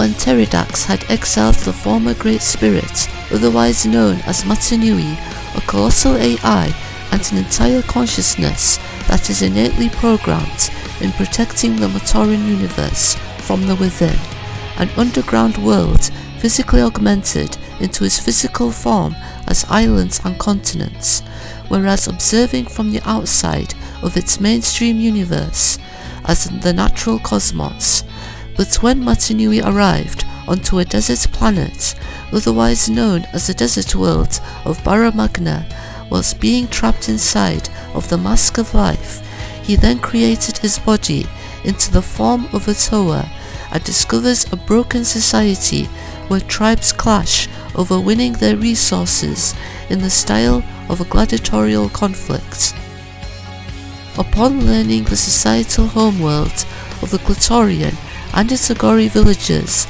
when Teridax had exiled the former Great Spirit, otherwise known as Magna Nui, a colossal AI and an entire consciousness that is innately programmed in protecting the Matoran universe from the within, an underground world physically augmented into its physical form as islands and continents, whereas observing from the outside of its mainstream universe as the natural cosmos. But when Magna Nui arrived onto a desert planet, otherwise known as the desert world of Bara Magna, whilst being trapped inside of the mask of life, he then created his body into the form of a Toa and discovers a broken society where tribes clash over winning their resources in the style of a gladiatorial conflict. Upon learning the societal homeworld of the Glatorian and its Agori villagers,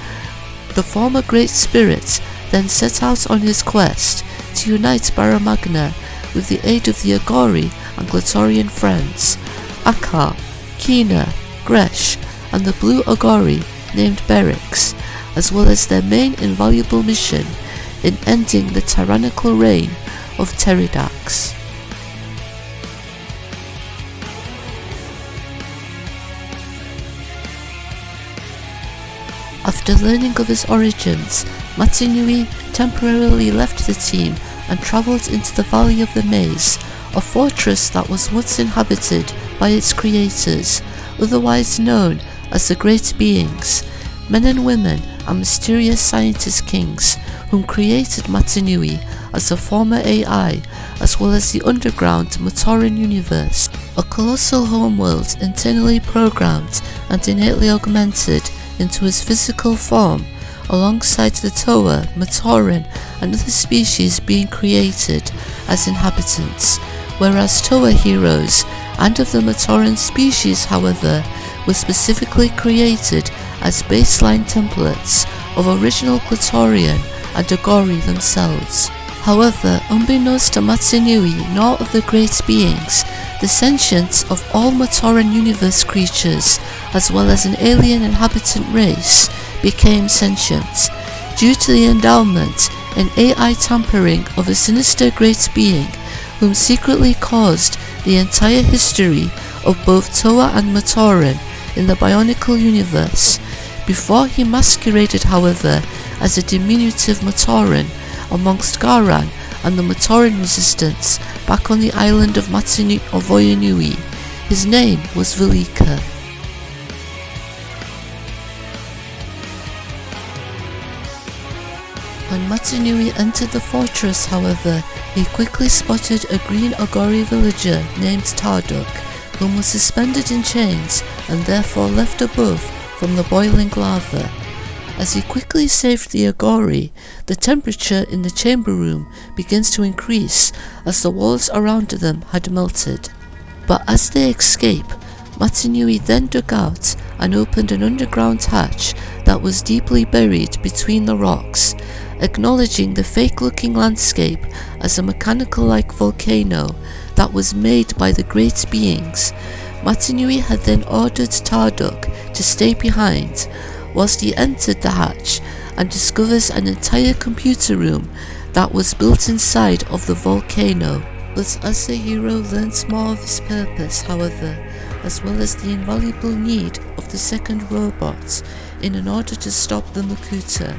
the former Great Spirit then set out on his quest to unite Bara Magna with the aid of the Agori and Glatorian friends, Akar, Kina, Gresh, and the blue Agori named Berix, as well as their main invaluable mission in ending the tyrannical reign of Teridax. After learning of his origins, Magna Nui temporarily left the team and travelled into the Valley of the Maze, a fortress that was once inhabited by its creators, otherwise known as the Great Beings, men and women and mysterious scientist kings whom created Magna Nui as a former AI, as well as the underground Matoran universe, a colossal homeworld internally programmed and innately augmented into his physical form, alongside the Toa, Matoran and other species being created as inhabitants, whereas Toa heroes and of the Matoran species, however, were specifically created as baseline templates of original Glatorian and Agori themselves. However, unbeknownst to Magna Nui nor of the Great Beings, the sentience of all Matoran universe creatures, as well as an alien inhabitant race, became sentient, due to the endowment and AI tampering of a sinister Great Being, whom secretly caused the entire history of both Toa and Matoran in the Bionicle universe, before he masqueraded, however, as a diminutive Matoran amongst Garan and the Matoran resistance back on the island of Voya Nui. His name was Velika. When Magna Nui entered the fortress, however, he quickly spotted a green Agori villager named Tarduk, whom was suspended in chains and therefore left above from the boiling lava. As he quickly saved the Agori, the temperature in the chamber room begins to increase as the walls around them had melted. But as they escape, Magna Nui then dug out and opened an underground hatch that was deeply buried between the rocks, acknowledging the fake-looking landscape as a mechanical-like volcano that was made by the Great Beings. Magna Nui had then ordered Tarduk to stay behind, whilst he entered the hatch and discovers an entire computer room that was built inside of the volcano. But as the hero learns more of his purpose, however, as well as the invaluable need of the second robot in order to stop the Makuta,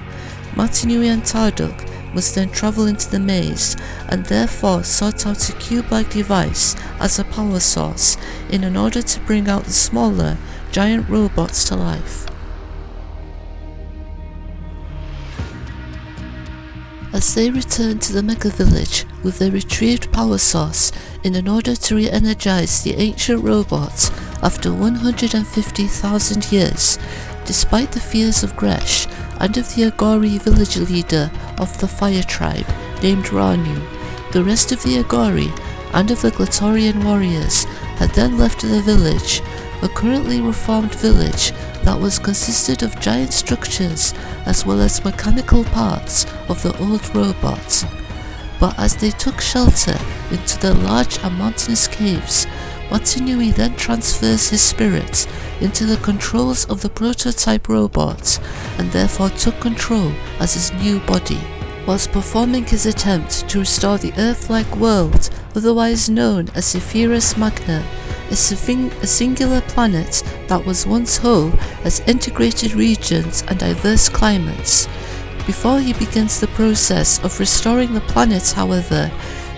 Magna Nui and Tarduk must then travel into the maze and therefore sort out a cube-like device as a power source in order to bring out the smaller, giant robots to life. As they return to the Mega Village with their retrieved power source in order to re-energize the ancient robots after 150,000 years, despite the fears of Gresh and of the Agori village leader of the Fire Tribe named Ranu, the rest of the Agori and of the Glatorian warriors had then left the village, a currently reformed village that was consisted of giant structures as well as mechanical parts of the old robots. But as they took shelter into the large and mountainous caves, Magna Nui then transfers his spirit into the controls of the prototype robot and therefore took control as his new body. Whilst performing his attempt to restore the Earth-like world, otherwise known as Zephyrus Magna, a singular planet that was once whole as integrated regions and diverse climates. Before he begins the process of restoring the planet, however,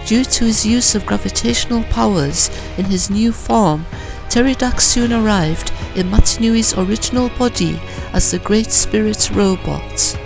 due to his use of gravitational powers in his new form, Teridax soon arrived in Matanui's original body as the Great Spirit robot.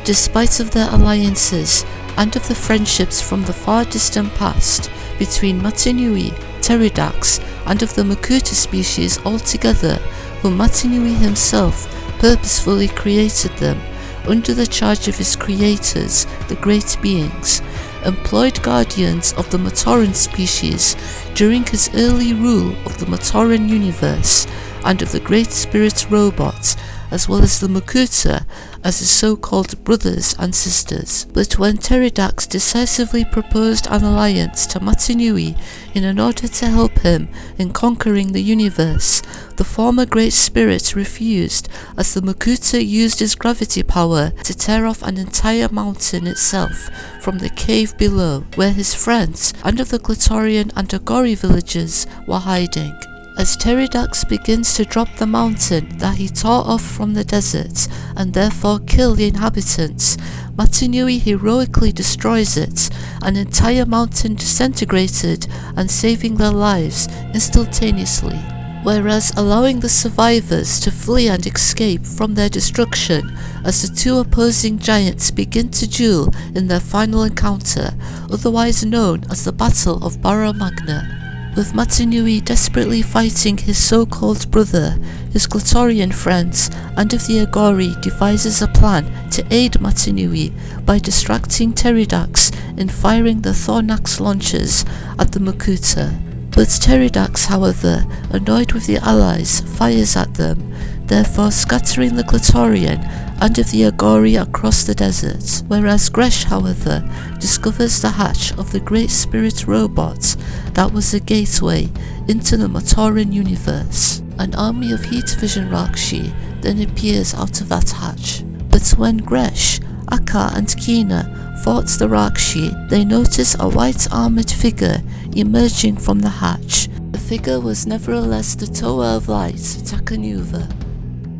Despite of their alliances and of the friendships from the far distant past between Matanui, Teridax, and of the Makuta species altogether, whom Matanui himself purposefully created them, under the charge of his creators, the Great Beings, employed guardians of the Matoran species during his early rule of the Matoran universe and of the Great Spirit robot, as well as the Makuta as his so-called brothers and sisters. But when Teridax decisively proposed an alliance to Matanui in order to help him in conquering the universe, the former Great Spirit refused, as the Makuta used his gravity power to tear off an entire mountain itself from the cave below, where his friends and of the Glatorian and Agori villages were hiding. As Teridax begins to drop the mountain that he tore off from the desert and therefore kill the inhabitants, Matanui heroically destroys it, an entire mountain disintegrated and saving their lives instantaneously, whereas allowing the survivors to flee and escape from their destruction as the two opposing giants begin to duel in their final encounter, otherwise known as the Battle of Bara Magna. With Matanui desperately fighting his so-called brother, his Glatorian friends and of the Agori devises a plan to aid Matanui by distracting Teridax in firing the Thornax launchers at the Makuta. But Teridax, however, annoyed with the allies, fires at them, therefore scattering the Glatorian and of the Agori across the desert, whereas Gresh, however, discovers the hatch of the Great Spirit robot that was the gateway into the Matoran universe. An army of heat vision Rakshi then appears out of that hatch. But when Gresh, Akka and Kina fought the Rakshi, they notice a white armoured figure emerging from the hatch. The figure was nevertheless the Tower of Light, Takanuva.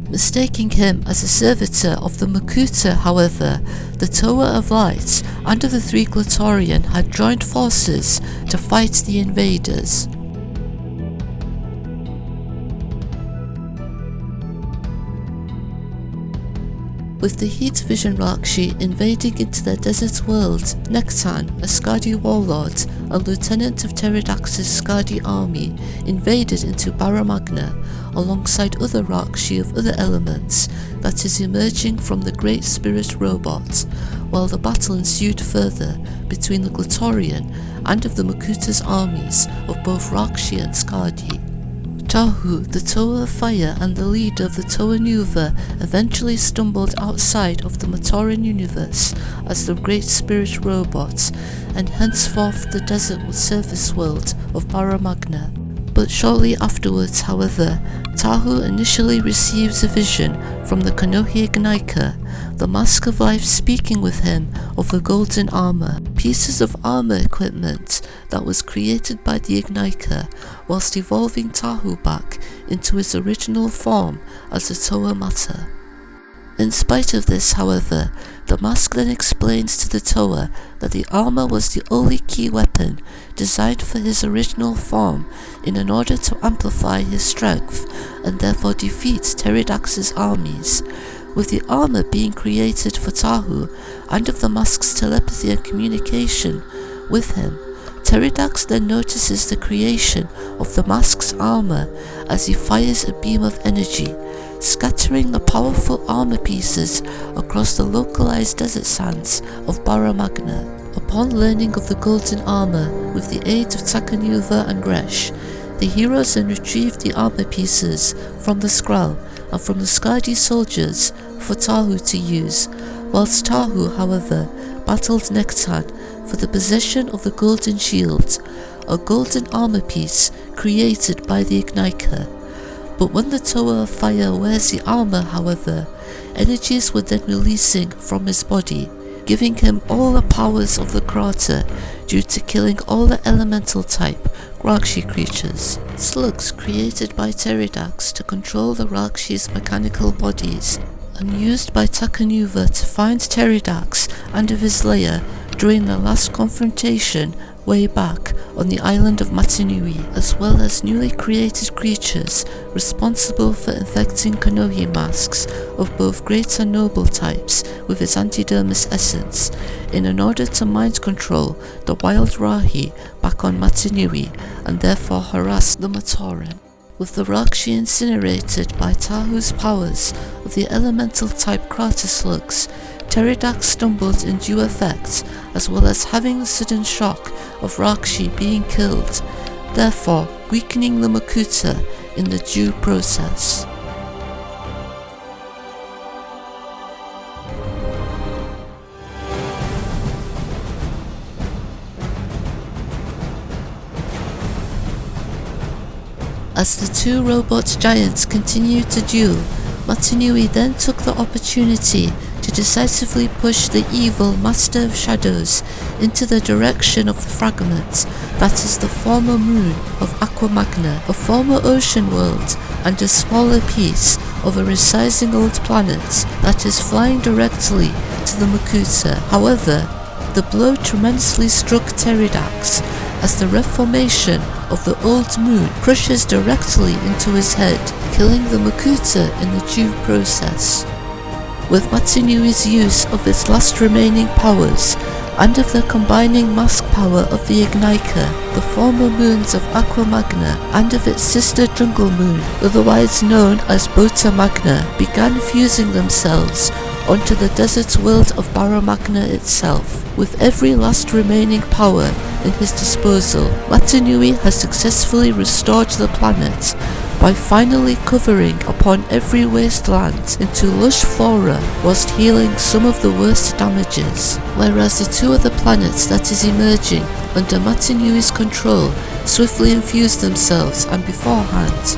Mistaking him as a servitor of the Makuta, however, the Tower of Light and of the three Glatorian had joined forces to fight the invaders. With the heat vision Rakshi invading into their desert world, Nektan, a Skadi warlord and lieutenant of Teridax's Skadi army, invaded into Bara Magna, alongside other Rakshi of other elements that is emerging from the Great Spirit robot, while the battle ensued further between the Glatorian and of the Makuta's armies of both Rakshi and Skadi. Tahu, the Tower of Fire and the leader of the Toa Nuva, eventually stumbled outside of the Matoran universe as the Great Spirit robot, and henceforth the desert surface world of Bara Magna. But shortly afterwards, however, Tahu initially receives a vision from the Kanohi Igniker, the Mask of Life speaking with him of the golden armour, pieces of armour equipment that was created by the Igniker, whilst evolving Tahu back into his original form as the Toa Mater. In spite of this, however, the mask then explains to the Toa that the armour was the only key weapon designed for his original form in order to amplify his strength and therefore defeat Teridax's armies, with the armour being created for Tahu and of the mask's telepathy and communication with him. Teridax then notices the creation of the mask's armour as he fires a beam of energy, scattering the powerful armour pieces across the localized desert sands of Bara Magna. Upon learning of the golden armour with the aid of Takanuva and Gresh, the heroes then retrieved the armour pieces from the Skrull and from the Skadi soldiers for Tahu to use, whilst Tahu, however, battled Nektan for the possession of the Golden Shield, a golden armour piece created by the Igniker. But when the Tower of Fire wears the armour, however, energies were then releasing from his body, giving him all the powers of the Krater due to killing all the elemental type Rakshi creatures, slugs created by Teridax to control the Rakshi's mechanical bodies, and used by Takanuva to find Teridax and of his lair during the last confrontation way back on the island of Matanui, as well as newly created creatures responsible for infecting Kanohi masks of both great and noble types with its antidermis essence, in order to mind control the wild Rahi back on Matanui and therefore harass the Matoran. With the Rakshi incinerated by Tahu's powers of the elemental type Krater slugs, Teridax stumbled in due effect, as well as having a sudden shock of Rakshi being killed, therefore weakening the Makuta in the due process. As the two robot giants continued to duel, Matanui then took the opportunity to decisively push the evil Master of Shadows into the direction of the fragment that is the former moon of Magna, a former ocean world and a smaller piece of a resizing old planet that is flying directly to the Makuta. However, the blow tremendously struck Teridax as the reformation of the old moon crushes directly into his head, killing the Makuta in the due process. With Matanui's use of its last remaining powers, and of the combining mask power of the Igniter, the former moons of Magna, and of its sister jungle moon, otherwise known as Magna, began fusing themselves onto the desert world of Bara Magna itself. With every last remaining power in his disposal, Matanui has successfully restored the planet by finally covering upon every wasteland into lush flora whilst healing some of the worst damages, whereas the two other planets that is emerging under Matanui's control swiftly infused themselves and beforehand,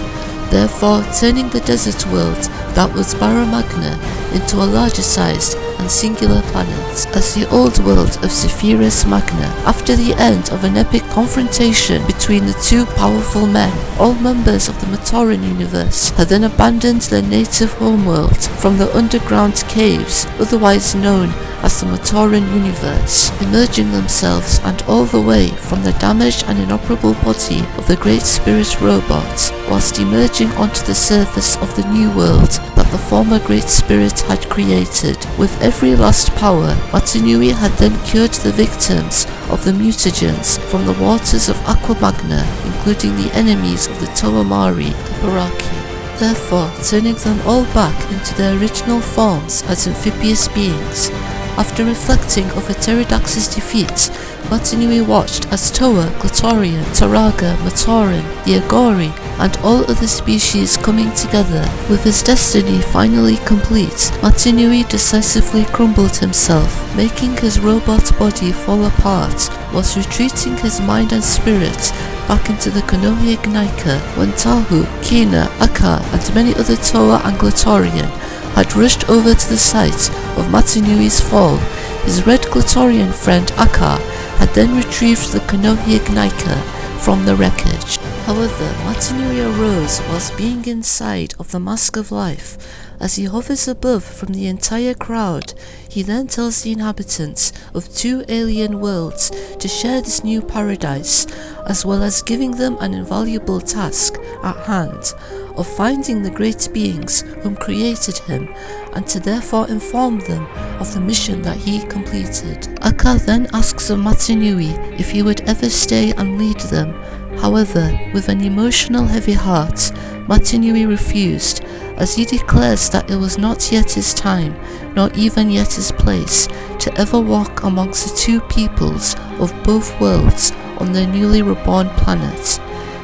therefore turning the desert world that was Bara Magna into a larger sized and singular planet as the old world of Zephyrus Magna. After the end of an epic confrontation between the two powerful men, all members of the Matoran universe had then abandoned their native homeworld from the underground caves, otherwise known as the Matoran universe, emerging themselves and all the way from the damaged and inoperable body of the Great Spirit robot, whilst emerging onto the surface of the new world that the former Great Spirit had created. With every last power, Matanui had then cured the victims of the mutagens from the waters of Magna, including the enemies of the Toamari, the Baraki, therefore turning them all back into their original forms as amphibious beings. After reflecting over Teridax's defeat, Matanui watched as Toa, Glatorian, Taraga, Matoran, the Agori, and all other species coming together. With his destiny finally complete, Matanui decisively crumbled himself, making his robot body fall apart, whilst retreating his mind and spirit back into the Kanohi Igniter when Tahu, Kina, Aka, and many other Toa and Glatorian had rushed over to the site of Matanui's fall. His red Glatorian friend Aka had then retrieved the Kanohi Igniter from the wreckage. However, Matanui arose whilst being inside of the Mask of Life. As he hovers above from the entire crowd, he then tells the inhabitants of two alien worlds to share this new paradise, as well as giving them an invaluable task at hand of finding the great beings whom created him, and to therefore inform them of the mission that he completed. Aka then asks of Matanui if he would ever stay and lead them. However, with an emotional heavy heart, Matanui refused, as he declares that it was not yet his time, nor even yet his place, to ever walk amongst the two peoples of both worlds on their newly reborn planet,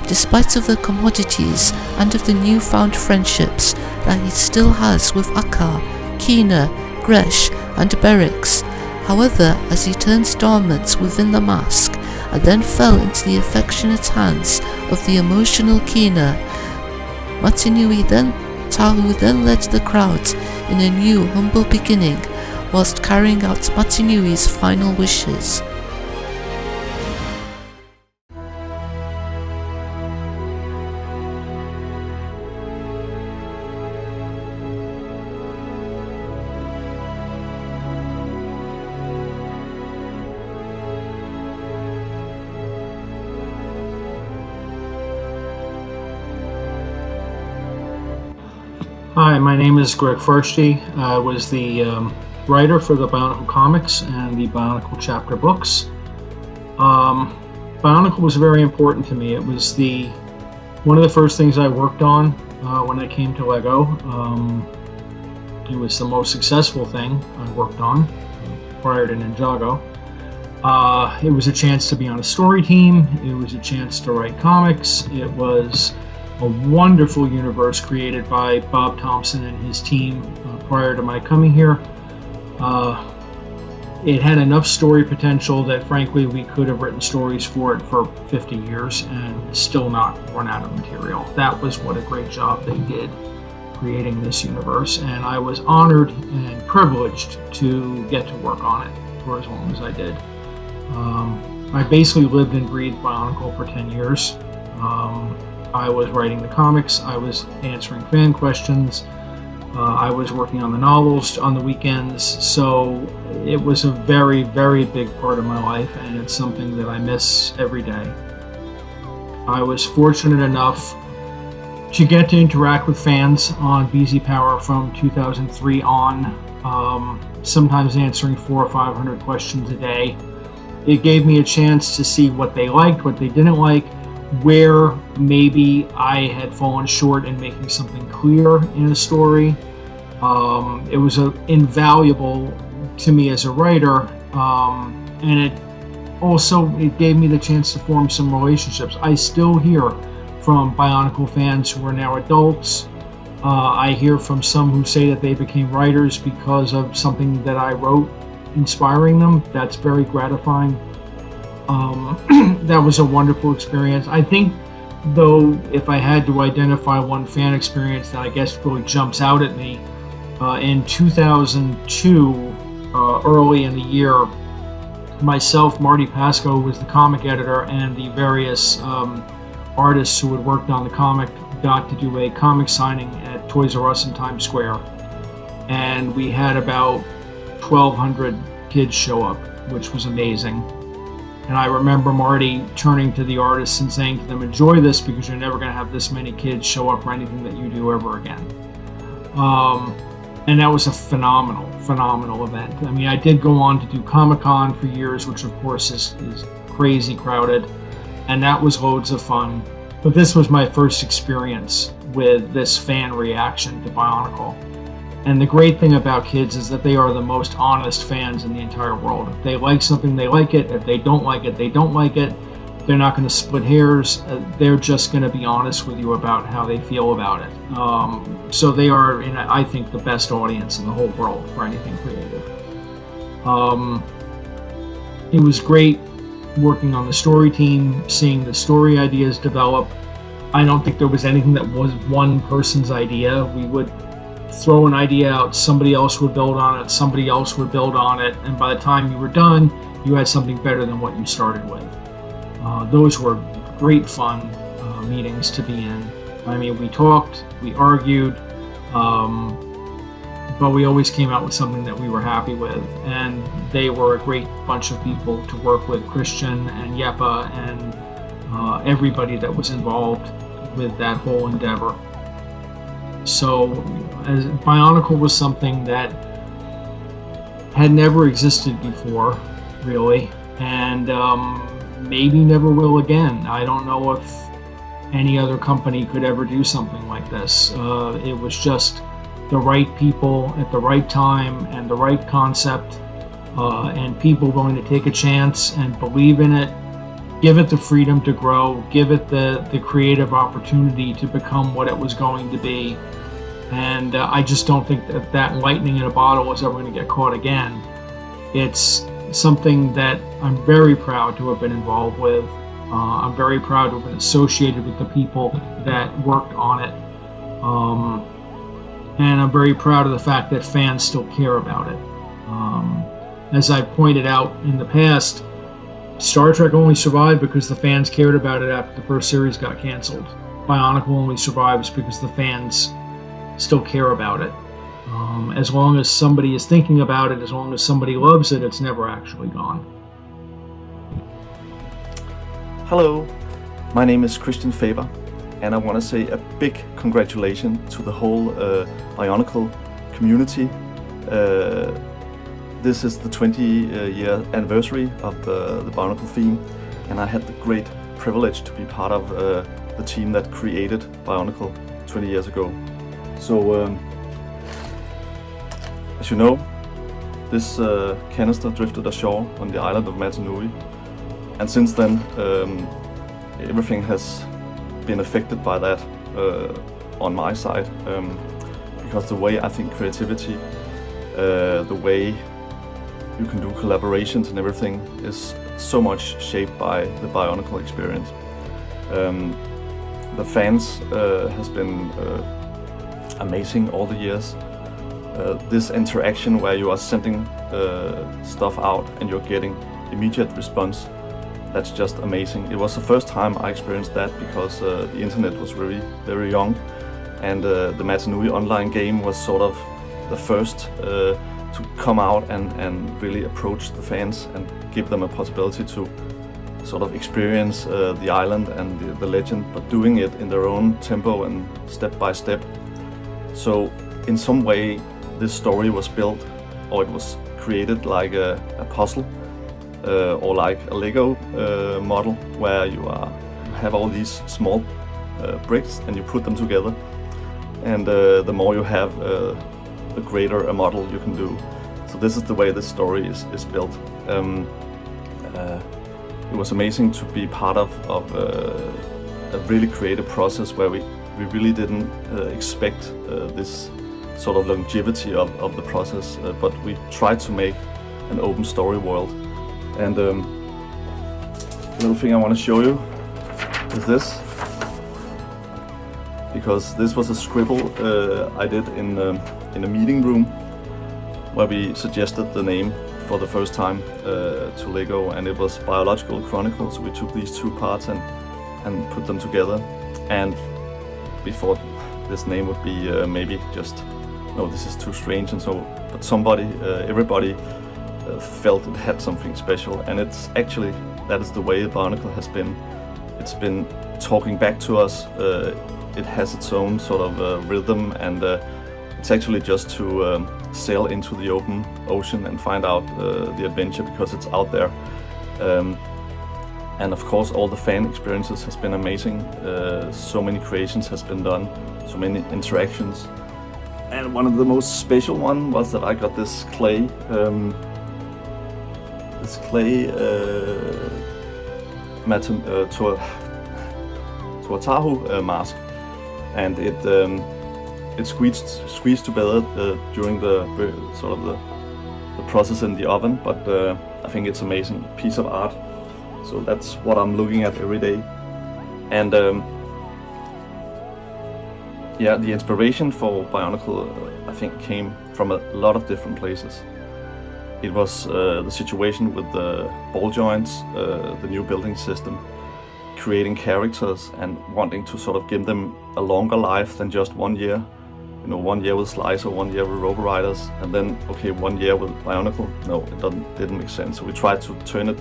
despite of the commodities and of the newfound friendships that he still has with Aka, Kina, Gresh, and Berix. However, as he turns dormant within the mask, and then fell into the affectionate hands of the emotional Kina, Tahu then led the crowd in a new, humble beginning, whilst carrying out Matinui's final wishes. Hi, my name is Greg Farchty. I was the writer for the Bionicle comics and the Bionicle chapter books. Bionicle was very important to me. It was one of the first things I worked on when I came to LEGO. It was the most successful thing I worked on prior to Ninjago. It was a chance to be on a story team. It was a chance to write comics. It was a wonderful universe created by Bob Thompson and his team prior to my coming here. It had enough story potential that frankly we could have written stories for it for 50 years and still not run out of material. That was what a great job they did creating this universe, and I was honored and privileged to get to work on it for as long as I did. I basically lived and breathed Bionicle for 10 years. I was writing the comics, I was answering fan questions, I was working on the novels on the weekends, so it was a very, very big part of my life, and it's something that I miss every day. I was fortunate enough to get to interact with fans on BZ Power from 2003 on, sometimes answering 400 or 500 questions a day. It gave me a chance to see what they liked, what they didn't like, where maybe I had fallen short in making something clear in a story. It was invaluable to me as a writer, and it gave me the chance to form some relationships. I still hear from Bionicle fans who are now adults. I hear from some who say that they became writers because of something that I wrote inspiring them. That's very gratifying. That was a wonderful experience. I think, though, if I had to identify one fan experience that I guess really jumps out at me, in 2002, early in the year, myself, Marty Pasco, who was the comic editor, and the various artists who had worked on the comic got to do a comic signing at Toys R Us in Times Square. And we had about 1,200 kids show up, which was amazing. And I remember Marty turning to the artists and saying to them, enjoy this because you're never going to have this many kids show up for anything that you do ever again. And that was a phenomenal event. I mean, I did go on to do Comic-Con for years, which of course is crazy crowded, and that was loads of fun. But this was my first experience with this fan reaction to Bionicle. And the great thing about kids is that they are the most honest fans in the entire world. If they like something, they like it. If they don't like it, they don't like it. They're not going to split hairs. They're just going to be honest with you about how they feel about it. So they are, I think, the best audience in the whole world for anything creative. It was great working on the story team, seeing the story ideas develop. I don't think there was anything that was one person's idea. We would throw an idea out, somebody else would build on it, somebody else would build on it, and by the time you were done, you had something better than what you started with. Those were great fun meetings to be in. I mean, we talked, we argued, but we always came out with something that we were happy with, and they were a great bunch of people to work with, Christian and Yepa and everybody that was involved with that whole endeavor. So Bionicle was something that had never existed before, really, and maybe never will again. I don't know if any other company could ever do something like this. It was just the right people at the right time and the right concept, and people willing to take a chance and believe in it, give it the freedom to grow, give it the creative opportunity to become what it was going to be. And I just don't think that lightning in a bottle is ever going to get caught again. It's something that I'm very proud to have been involved with. I'm very proud to have been associated with the people that worked on it. And I'm very proud of the fact that fans still care about it. As I pointed out in the past, Star Trek only survived because the fans cared about it after the first series got canceled. Bionicle only survives because the fans still care about it. As long as somebody is thinking about it, as long as somebody loves it, it's never actually gone. Hello, my name is Christian Faber, and I want to say a big congratulations to the whole Bionicle community. This is the 20-year anniversary of the Bionicle theme, and I had the great privilege to be part of the team that created Bionicle 20 years ago. So, as you know, this canister drifted ashore on the island of Magna Nui, and since then everything has been affected by that on my side, because the way I think creativity, the way you can do collaborations and everything is so much shaped by the Bionicle experience. The fans has been amazing all the years. This interaction where you are sending stuff out and you're getting immediate response, that's just amazing. It was the first time I experienced that because the internet was very, very young, and the Magna Nui online game was sort of the first to come out and really approach the fans and give them a possibility to sort of experience the island and the legend, but doing it in their own tempo and step by step. So in some way this story was built, or it was created like a puzzle, or like a Lego model, where you have all these small bricks and you put them together, and the more you have, the greater a model you can do. So this is the way the story is built. It was amazing to be part of a really creative process where we really didn't expect this sort of longevity of the process, but we tried to make an open story world. And the little thing I want to show you is this, because this was a scribble I did in a meeting room where we suggested the name for the first time to Lego, and it was Biological Chronicles. We took these two parts and put them together, and before this name would be maybe just, no, this is too strange, and so, but everybody felt it had something special, and it's actually, that is the way Bionicle has been. It's been talking back to us. It has its own sort of rhythm, and it's actually just to sail into the open ocean and find out the adventure, because it's out there. And of course all the fan experiences has been amazing. So many creations has been done, so many interactions. And one of the most special one was that I got this clay Tuatahu mask, and it squeezed together during the sort of the process in the oven, but I think it's amazing piece of art. So that's what I'm looking at every day. And yeah, the inspiration for Bionicle I think came from a lot of different places. It was the situation with the ball joints, the new building system, creating characters and wanting to sort of give them a longer life than just 1 year. You know, 1 year with Slicer, 1 year with Robo Riders, and then, okay, 1 year with Bionicle. No, it didn't make sense. So we tried to turn it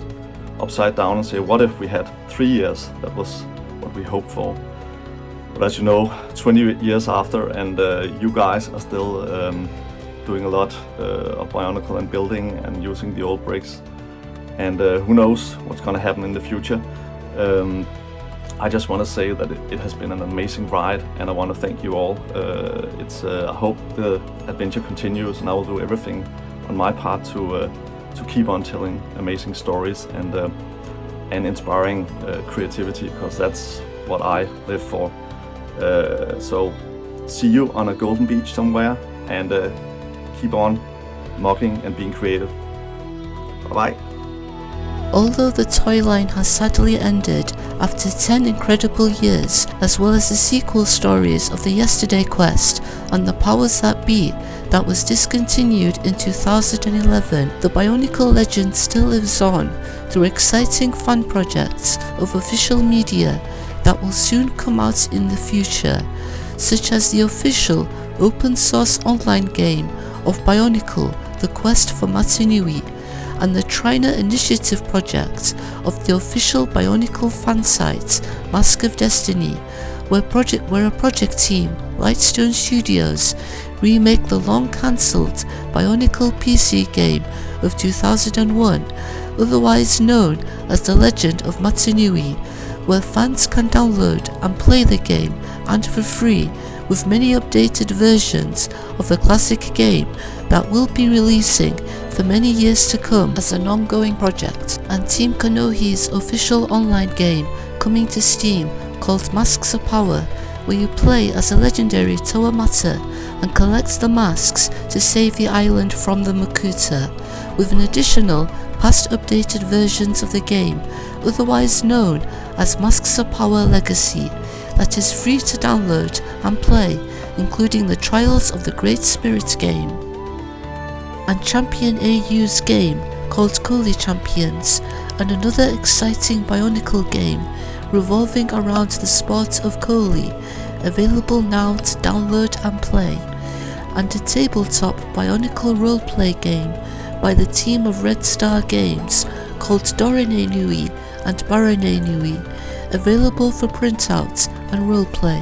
upside down and say, what if we had 3 years? That was what we hoped for. But as you know, 20 years after, and you guys are still doing a lot of Bionicle and building and using the old bricks. And who knows what's going to happen in the future. I just want to say that it has been an amazing ride, and I want to thank you all. I hope the adventure continues, and I will do everything on my part to keep on telling amazing stories and inspiring creativity, because that's what I live for. So see you on a golden beach somewhere, and keep on mocking and being creative. Bye bye. Although the toy line has sadly ended after 10 incredible years, as well as the sequel stories of the Yesterday Quest and the Powers That Be that was discontinued in 2011, the Bionicle legend still lives on through exciting fan projects of official media that will soon come out in the future, such as the official open source online game of Bionicle, The Quest for Magna Nui, and the Trina Initiative project of the official Bionicle fan site, Mask of Destiny, where a project team, Lightstone Studios, remake the long-cancelled Bionicle PC game of 2001, otherwise known as The Legend of Magna Nui, where fans can download and play the game, and for free, with many updated versions of the classic game that will be releasing for many years to come as an ongoing project, and Team Kanohi's official online game coming to Steam called Masks of Power, where you play as a legendary Toamata and collect the masks to save the island from the Makuta, with an additional past updated versions of the game, otherwise known as Masks of Power Legacy, that is free to download and play, including the Trials of the Great Spirit game, and ChampionAU's game called Kohlii Champions, and another exciting Bionicle game revolving around the sport of Kohlii, available now to download and play, and a tabletop Bionicle roleplay game by the team of Red Star Games called Dorine Nui and Bara Nui, available for printout and roleplay,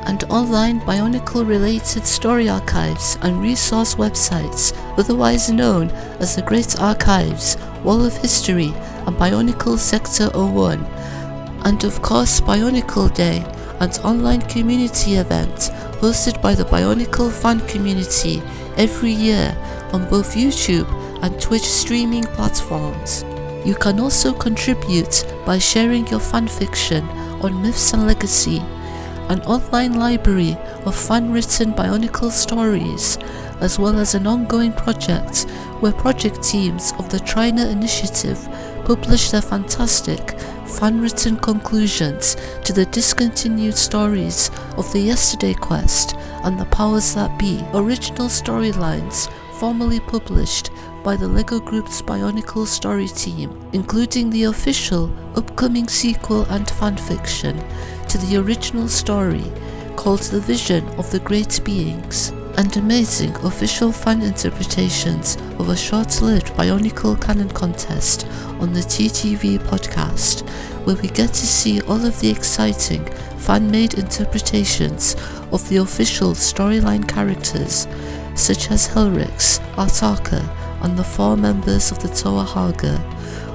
and online Bionicle related story archives and resource websites, otherwise known as the Great Archives, Wall of History and Bionicle Sector 01, and of course Bionicle Day, an online community event hosted by the Bionicle fan community every year on both YouTube and Twitch streaming platforms. You can also contribute by sharing your fanfiction on Myths and Legacy, an online library of fan-written Bionicle stories, as well as an ongoing project where project teams of the Trina Initiative publish their fantastic fan-written conclusions to the discontinued stories of the Yesterday Quest and the Powers That Be, original storylines formerly published by the LEGO Group's Bionicle story team, including the official upcoming sequel and fanfiction to the original story called The Vision of the Great Beings, and amazing official fan interpretations of a short-lived Bionicle Canon contest on the TTV podcast, where we get to see all of the exciting fan-made interpretations of the official storyline characters, such as Helrix, Artaka, and the 4 members of the Toa Haga,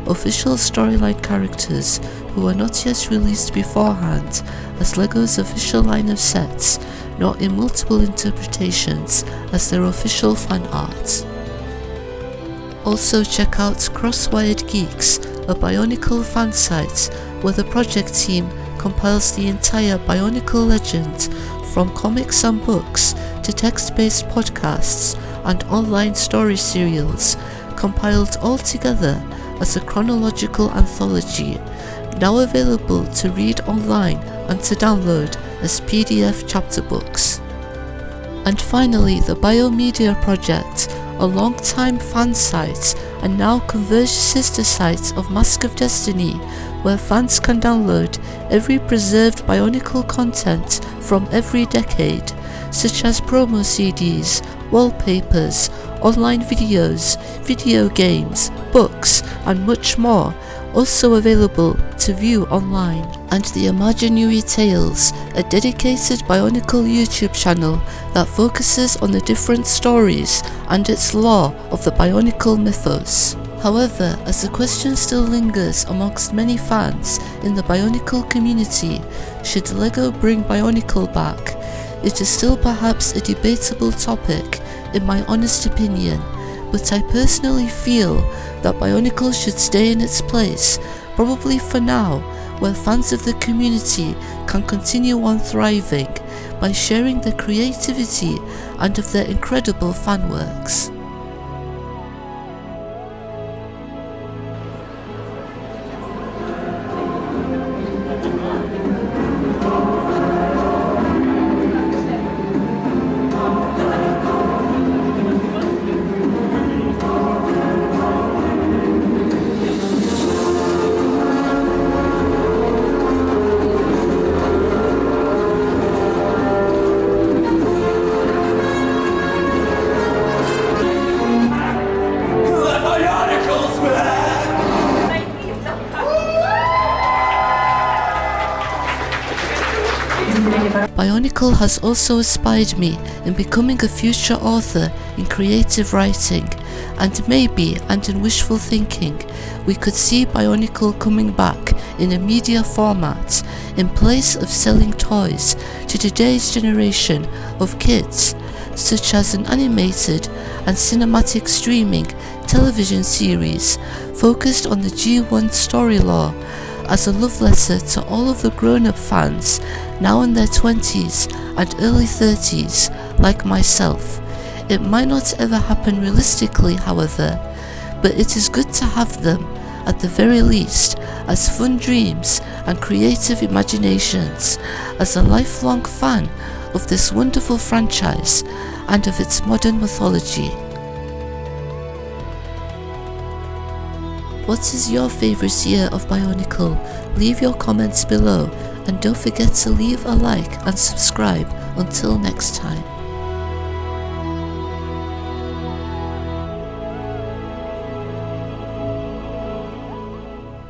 official storyline characters who are not yet released beforehand as LEGO's official line of sets, nor in multiple interpretations as their official fan art. Also check out Crosswired Geeks, a Bionicle fan site where the project team compiles the entire Bionicle legend, from comics and books to text-based podcasts and online story serials, compiled all together as a chronological anthology, now available to read online and to download as PDF chapter books. And finally, the Biomedia Project, a Longtime fan site and now converged sister site of Mask of Destiny, where fans can download every preserved Bionicle content from every decade, such as promo CDs, wallpapers, online videos, video games, books, and much more, also available to view online. And the Amaja Nui Tales, a dedicated Bionicle YouTube channel that focuses on the different stories and its lore of the Bionicle mythos. However, as the question still lingers amongst many fans in the Bionicle community, should LEGO bring Bionicle back, it is still perhaps a debatable topic in my honest opinion, but I personally feel that Bionicle should stay in its place, probably for now, where fans of the community can continue on thriving by sharing their creativity and of their incredible fan works. Bionicle has also inspired me in becoming a future author in creative writing, and maybe, and in wishful thinking, we could see Bionicle coming back in a media format in place of selling toys to today's generation of kids, such as an animated and cinematic streaming television series focused on the G1 story lore as a love letter to all of the grown-up fans now in their 20s and early 30s like myself. It might not ever happen realistically, however, but it is good to have them, at the very least, as fun dreams and creative imaginations as a lifelong fan of this wonderful franchise and of its modern mythology. What is your favourite year of Bionicle? Leave your comments below, and don't forget to leave a like and subscribe. Until next time.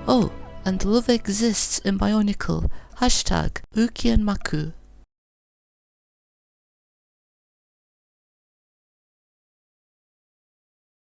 Oh, and love exists in Bionicle. #Uki and Maku.